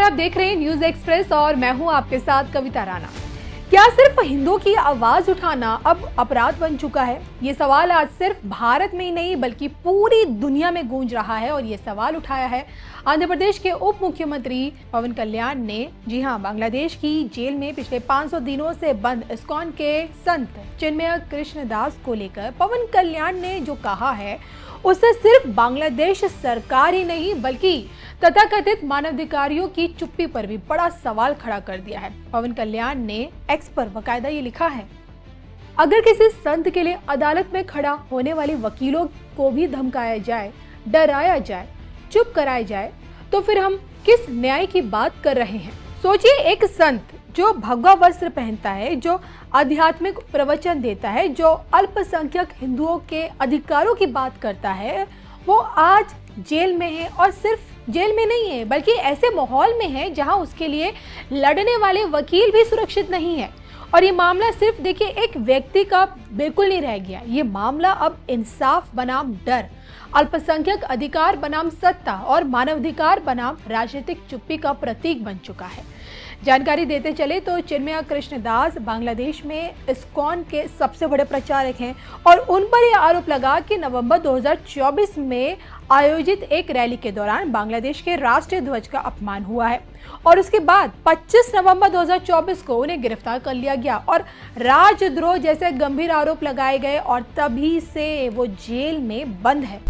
आप देख रहे हैं न्यूज एक्सप्रेस और मैं हूं आपके साथ कविता राणा। क्या सिर्फ हिंदुओं की आवाज उठाना अब अपराध बन चुका है? ये सवाल आज सिर्फ भारत में ही नहीं बल्कि पूरी दुनिया में गूंज रहा है और ये सवाल उठाया है आंध्र प्रदेश के उप मुख्यमंत्री पवन कल्याण ने। जी हां, बांग्लादेश की जेल में पिछले 500 दिनों से बंद इस्कॉन के संत चिन्मय कृष्णदास को लेकर पवन कल्याण ने जो कहा है उससे सिर्फ बांग्लादेश सरकार ही नहीं बल्कि तथाकथित मानवाधिकारियों की चुप्पी पर भी बड़ा सवाल खड़ा कर दिया है। पवन कल्याण ने एक्स पर बकायदा ये लिखा है, अगर किसी संत के लिए अदालत में खड़ा होने वाले वकीलों को भी धमकाया जाए, डराया जाए, चुप कराया जाए तो फिर हम किस न्याय की बात कर रहे हैं? सोचिए, एक संत जो भगवा वस्त्र पहनता है, जो आध्यात्मिक प्रवचन देता है, जो अल्पसंख्यक हिंदुओं के अधिकारों की बात करता है, वो आज जेल में है और सिर्फ जेल में नहीं है बल्कि ऐसे माहौल में है जहां उसके लिए लड़ने वाले वकील भी सुरक्षित नहीं है। और ये मामला सिर्फ देखिए एक व्यक्ति का बिल्कुल नहीं रह गया, ये मामला अब इंसाफ बनाम डर, अल्पसंख्यक अधिकार बनाम सत्ता और मानवाधिकार बनाम राजनीतिक चुप्पी का प्रतीक बन चुका है। जानकारी देते चले तो चिन्मय कृष्णदास बांग्लादेश में इस्कॉन के सबसे बड़े प्रचारक हैं और उन पर यह आरोप लगा कि नवंबर 2024 में आयोजित एक रैली के दौरान बांग्लादेश के राष्ट्रीय ध्वज का अपमान हुआ है और उसके बाद 25 नवंबर 2024 को उन्हें गिरफ्तार कर लिया गया और राजद्रोह जैसे गंभीर आरोप लगाए गए और तभी से वो जेल में बंद है।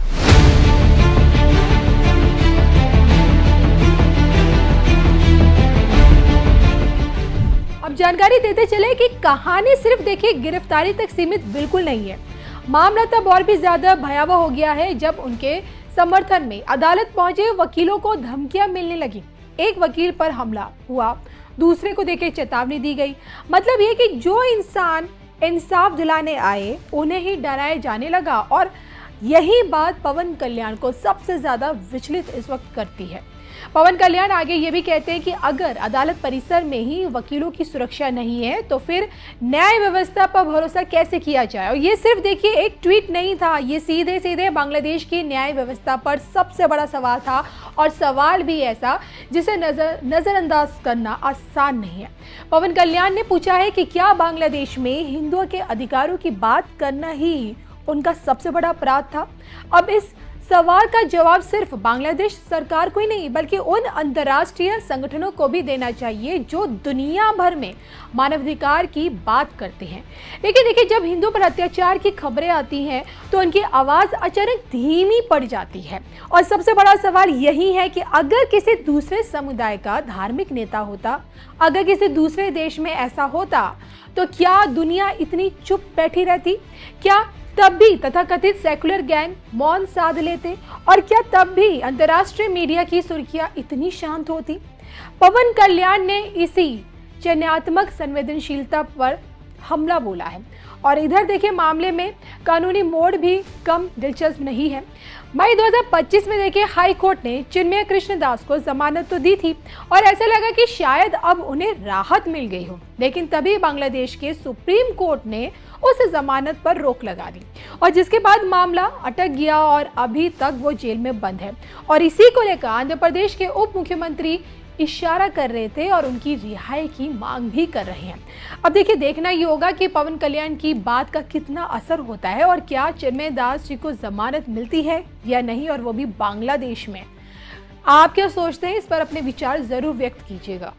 अब जानकारी देते चले कि कहानी सिर्फ देखिए गिरफ्तारी तक सीमित बिल्कुल नहीं है। मामला तब और भी ज्यादा भयावह हो गया है जब उनके समर्थन में अदालत पहुंचे वकीलों को धमकियां मिलने लगी। एक वकील पर हमला हुआ, दूसरे को देखिए चेतावनी दी गई। मतलब ये कि जो इंसान इंसाफ दिलाने आए उन्हें ही डराया जाने लगा और यही बात पवन कल्याण को सबसे ज्यादा विचलित इस वक्त करती है। पवन कल्याण आगे ये भी कहते हैं कि अगर अदालत परिसर में ही वकीलों की सुरक्षा नहीं है तो फिर न्याय व्यवस्था पर भरोसा कैसे किया जाए। और ये सिर्फ देखिए एक ट्वीट नहीं था, ये सीधे सीधे बांग्लादेश की न्याय व्यवस्था पर सबसे बड़ा सवाल था और सवाल भी ऐसा जिसे नजरअंदाज करना आसान नहीं है। पवन कल्याण ने पूछा है कि क्या बांग्लादेश में हिंदुओं के अधिकारों की बात करना ही उनका सबसे बड़ा अपराध था? अब इस सवाल का जवाब सिर्फ बांग्लादेश सरकार को ही नहीं बल्कि उन अंतर्राष्ट्रीय संगठनों को भी देना चाहिए जो दुनिया भर में मानवाधिकार की बात करते हैं। लेकिन देखिए, जब हिंदुओं पर अत्याचार की खबरें आती हैं तो उनकी आवाज अचानक धीमी पड़ जाती है। और सबसे बड़ा सवाल यही है कि अगर किसी दूसरे समुदाय का धार्मिक नेता होता, अगर किसी दूसरे देश में ऐसा होता तो क्या दुनिया इतनी चुप बैठी रहती? क्या तब भी तथाकथित सेकुलर गैंग मौन साध लेते? और क्या तब भी अंतर्राष्ट्रीय मीडिया की सुर्खियां इतनी शांत होती? पवन कल्याण ने इसी चयनात्मक संवेदनशीलता पर हमला बोला है। और इधर देखिए, मामले में कानूनी मोड़ भी कम दिलचस्प नहीं है। मई 2025 में देखिए हाई कोर्ट ने चिन्मय कृष्णदास को जमानत तो दी थी और ऐसा लगा कि शायद अब उन्हें राहत मिल गई हो, लेकिन तभी बांग्लादेश के सुप्रीम कोर्ट ने उस जमानत पर रोक लगा दी और जिसके बाद मामला अटक गया और अभी तक वो जेल में बंद है। और इसी को लेकर आंध्र प्रदेश के उप मुख्यमंत्री इशारा कर रहे थे और उनकी रिहाई की मांग भी कर रहे हैं। अब देखिए, देखना ये होगा कि पवन कल्याण की बात का कितना असर होता है और क्या चिन्मय दास जी को जमानत मिलती है या नहीं, और वो भी बांग्लादेश में। आप क्या सोचते हैं? इस पर अपने विचार जरूर व्यक्त कीजिएगा।